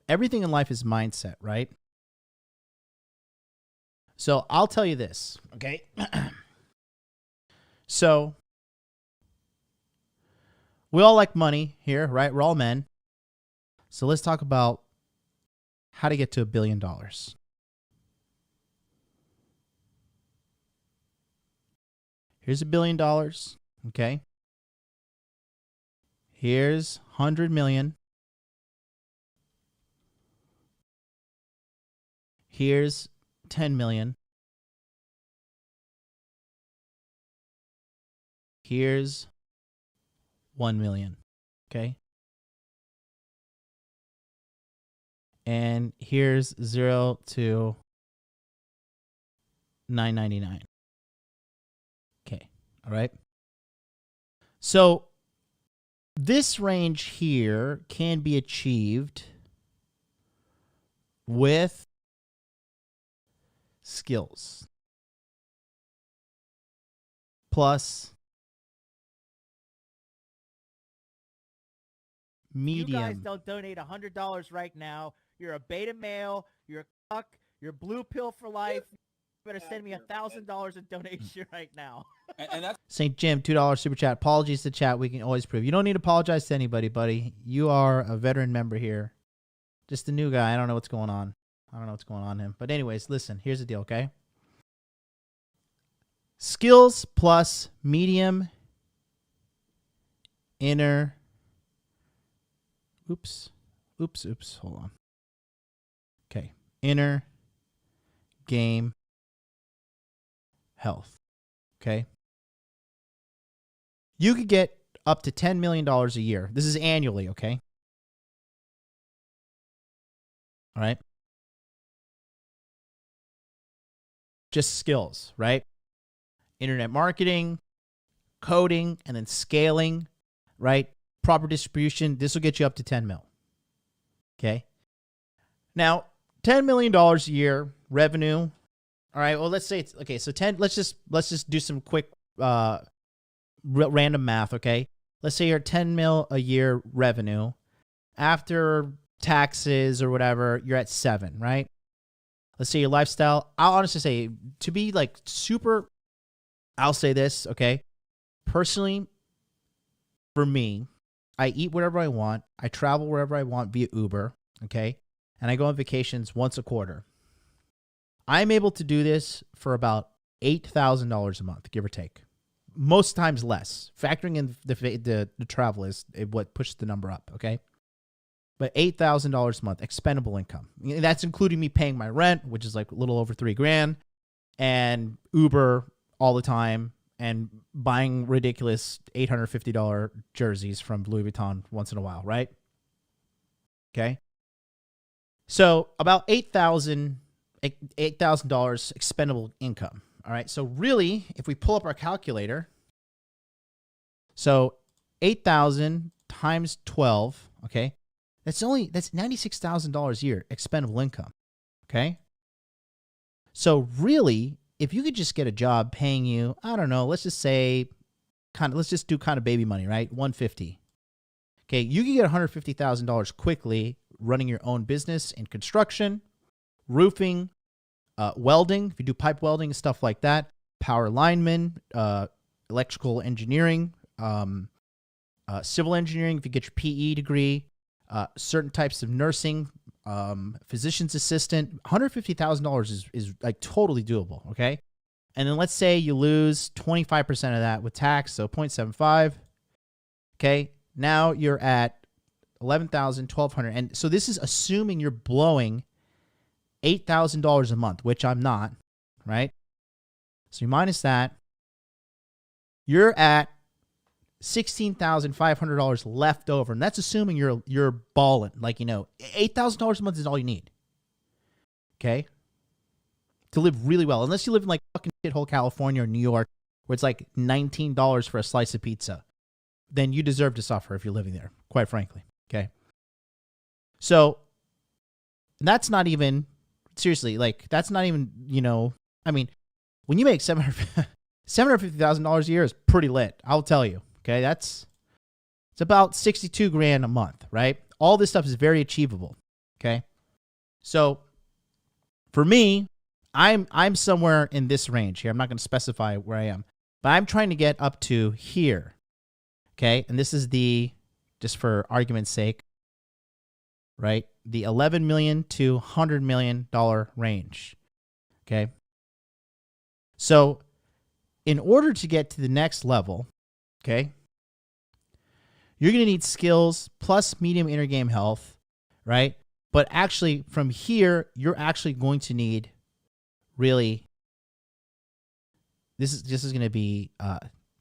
everything in life is mindset, right? So I'll tell you this, okay? So we all like money here, right? We're all men. So let's talk about how to get to $1 billion. Here's $1 billion, okay? Here's 100 million. Here's 10 million. Here's 1 million, okay? And here's 0 to 999. Okay, all right? So this range here can be achieved with skills plus medium. You guys don't donate $100 right now. You're a beta male. You're a cuck. You're blue pill for life. You better send me $1,000 in donation right now. And that's St. Jim, $2 super chat. Apologies to chat. We can always prove. You don't need to apologize to anybody, buddy. You are a veteran member here. Just a new guy. I don't know what's going on. I don't know what's going on him. But anyways, listen. Here's the deal, okay? Skills plus medium inner. Oops. Hold on. Okay. Inner game health. Okay. You could get up to $10 million a year. This is annually, okay? All right. Just skills, right? Internet marketing, coding, and then scaling, right? Proper distribution. This will get you up to 10 mil. Okay. Now, $10 million a year revenue. All right. Well, let's say it's okay. So 10, let's just do some quick, random math. Okay. Let's say you're 10 mil a year revenue. After taxes or whatever, you're at 7, right? Let's say your lifestyle. I'll honestly say, to be like super, I'll say this, okay? Personally, for me, I eat whatever I want. I travel wherever I want via Uber, okay? And I go on vacations once a quarter. I'm able to do this for about $8,000 a month, give or take. Most times less. Factoring in the travel is what pushes the number up, okay? But $8,000 a month, expendable income. That's including me paying my rent, which is like a little over $3,000, and Uber all the time, and buying ridiculous $850 jerseys from Louis Vuitton once in a while, right? Okay. So about $8,000 expendable income. All right. So really, if we pull up our calculator, so 8,000 times 12, okay, that's $96,000 a year expendable income. Okay. So really, if you could just get a job paying you, I don't know, let's just say let's just do kind of baby money, right? $150. Okay. You can get $150,000 quickly running your own business in construction, roofing, welding. If you do pipe welding and stuff like that, power lineman, electrical engineering, civil engineering. If you get your PE degree, certain types of nursing, physician's assistant, $150,000 is like totally doable. Okay. And then let's say you lose 25% of that with tax. So 0.75. Okay. Now you're at $11,000, $1,200. And so this is assuming you're blowing $8,000 a month, which I'm not, right? So you minus that, you're at $16,500 left over, and that's assuming you're balling, like, $8,000 a month is all you need, okay, to live really well. Unless you live in like fucking shithole California or New York, where it's like $19 for a slice of pizza, then you deserve to suffer if you're living there, quite frankly, okay? So that's not even, seriously, like, that's not even, I mean, when you make $750,000 a year is pretty lit, I'll tell you. Okay, it's about $62,000 a month, right? All this stuff is very achievable. Okay. So for me, I'm somewhere in this range here. I'm not going to specify where I am, but I'm trying to get up to here. Okay. And this is just for argument's sake, right? The $11 million to $100 million range. Okay. So in order to get to the next level, okay, you're going to need skills plus medium inner game health, right? But actually from here, you're actually going to need really, this is going to be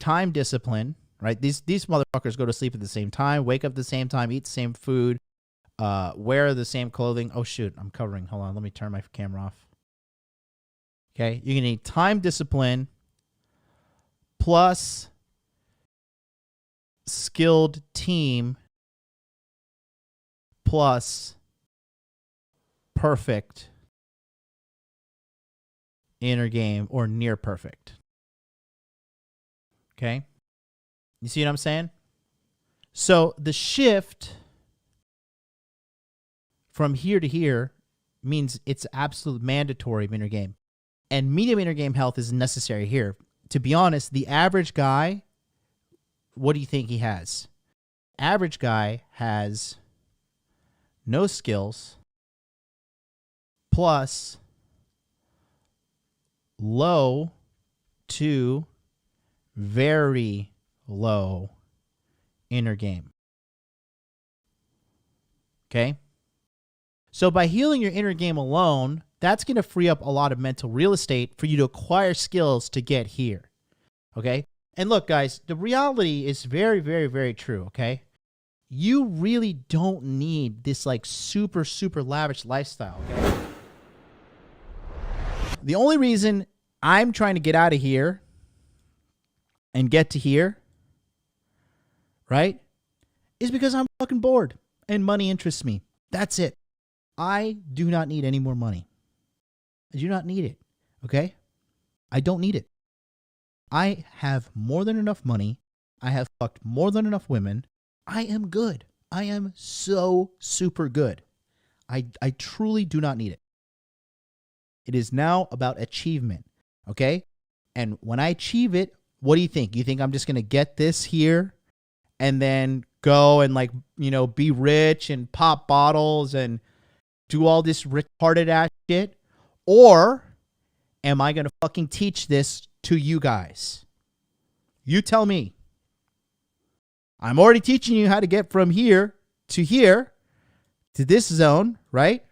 time discipline, right? These motherfuckers go to sleep at the same time, wake up at the same time, eat the same food, wear the same clothing. Oh, shoot, I'm covering. Hold on, let me turn my camera off. Okay, you're going to need time discipline plus skilled team plus perfect inner game or near perfect. Okay? You see what I'm saying? So the shift from here to here means it's absolute mandatory inner game. And medium inner game health is necessary here. To be honest, the average guy, what do you think he has? Average guy has no skills plus low to very low inner game. Okay? So by healing your inner game alone, that's going to free up a lot of mental real estate for you to acquire skills to get here. Okay? And look, guys, the reality is very, very, very true. Okay? You really don't need this like super, super lavish lifestyle. Okay? The only reason I'm trying to get out of here and get to here, right, is because I'm fucking bored and money interests me. That's it. I do not need any more money. I do not need it. Okay? I don't need it. I have more than enough money. I have fucked more than enough women. I am good. I am so super good. I truly do not need it. It is now about achievement. Okay? And when I achieve it, what do you think? You think I'm just going to get this here and then go and be rich and pop bottles and do all this retarded ass shit? Or am I going to fucking teach this to you guys? You tell me. I'm already teaching you how to get from here to this zone, right?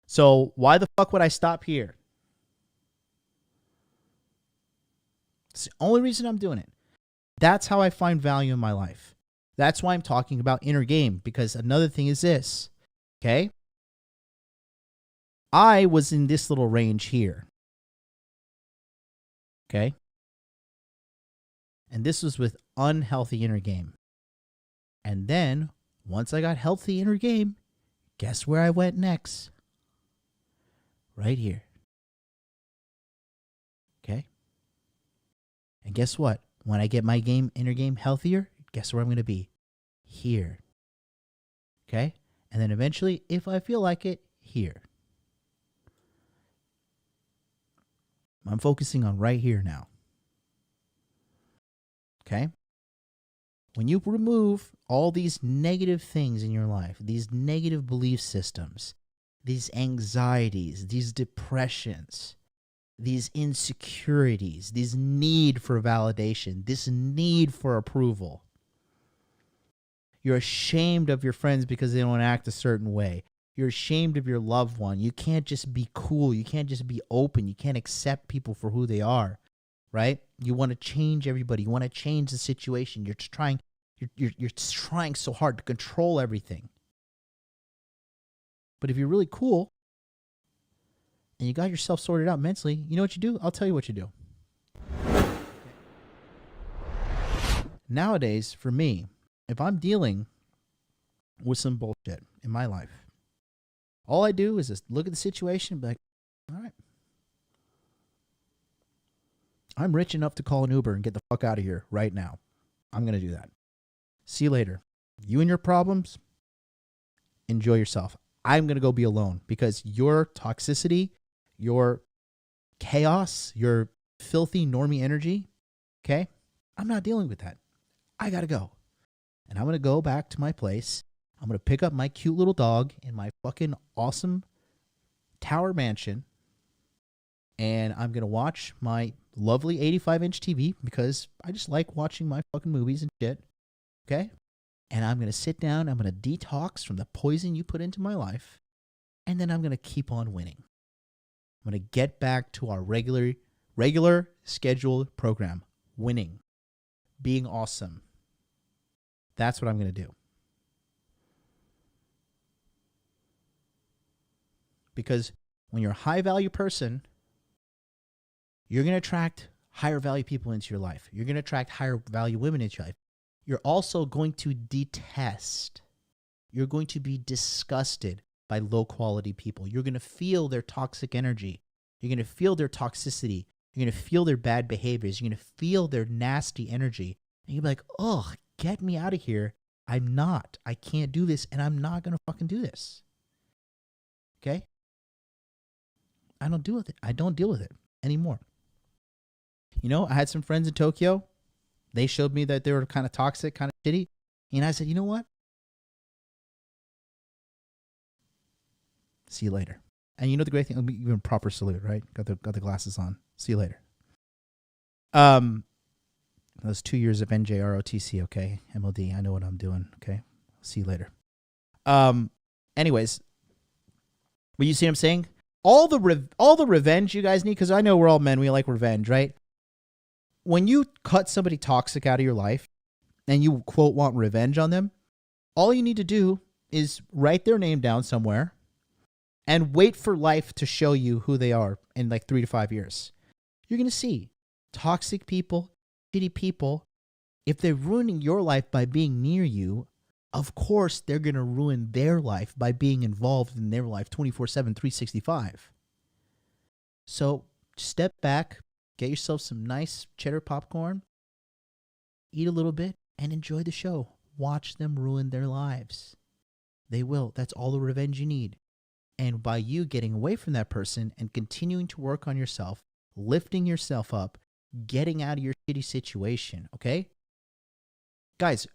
So why the fuck would I stop here? It's the only reason I'm doing it. That's how I find value in my life. That's why I'm talking about inner game, because another thing is this, okay? I was in this little range here, okay? And this was with unhealthy inner game. And then, once I got healthy inner game, guess where I went next? Right here. Okay? And guess what? When I get my inner game healthier, guess where I'm going to be? Here. Okay? And then eventually, if I feel like it, here. I'm focusing on right here now. Okay? When you remove all these negative things in your life, these negative belief systems, these anxieties, these depressions, these insecurities, this need for validation, this need for approval. You're ashamed of your friends because they don't act a certain way. You're ashamed of your loved one. You can't just be cool. You can't just be open. You can't accept people for who they are, right? You want to change everybody. You want to change the situation. You're trying so hard to control everything. But if you're really cool and you got yourself sorted out mentally, you know what you do? I'll tell you what you do. Nowadays, for me, if I'm dealing with some bullshit in my life, all I do is just look at the situation and be like, all right, I'm rich enough to call an Uber and get the fuck out of here right now. I'm going to do that. See you later. You and your problems, enjoy yourself. I'm going to go be alone because your toxicity, your chaos, your filthy normie energy, okay? I'm not dealing with that. I got to go. And I'm going to go back to my place. I'm going to pick up my cute little dog in my fucking awesome tower mansion. And I'm going to watch my lovely 85-inch TV because I just like watching my fucking movies and shit. Okay? And I'm going to sit down. I'm going to detox from the poison you put into my life. And then I'm going to keep on winning. I'm going to get back to our regular scheduled program. Winning. Being awesome. That's what I'm going to do. Because when you're a high value person, you're going to attract higher value people into your life. You're going to attract higher value women into your life. You're also going to detest. You're going to be disgusted by low quality people. You're going to feel their toxic energy. You're going to feel their toxicity. You're going to feel their bad behaviors. You're going to feel their nasty energy. And you'll be like, oh, get me out of here. I can't do this, and I'm not going to fucking do this. Okay? I don't deal with it. I don't deal with it anymore. You know, I had some friends in Tokyo. They showed me that they were kind of toxic, kind of shitty. And I said, you know what? See you later. And you know the great thing, I'll be even proper salute, right? Got the glasses on. See you later. Those 2 years of NJROTC, okay? MLD, I know what I'm doing, okay? See you later. Anyways, but you see what I'm saying? All the revenge you guys need, because I know we're all men, we like revenge, right? When you cut somebody toxic out of your life and you, quote, want revenge on them, all you need to do is write their name down somewhere and wait for life to show you who they are in like 3 to 5 years. You're going to see toxic people, shitty people. If they're ruining your life by being near you, of course they're going to ruin their life by being involved in their life 24/7, 365. So step back, get yourself some nice cheddar popcorn, eat a little bit, and enjoy the show. Watch them ruin their lives. They will. That's all the revenge you need. And by you getting away from that person and continuing to work on yourself, lifting yourself up, getting out of your shitty situation, okay? Guys,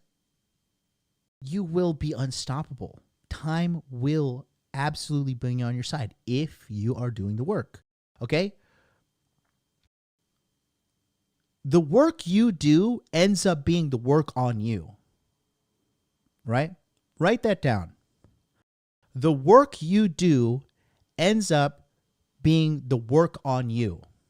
you will be unstoppable. Time will absolutely be on your side if you are doing the work, okay? The work you do ends up being the work on you, right? Write that down. The work you do ends up being the work on you.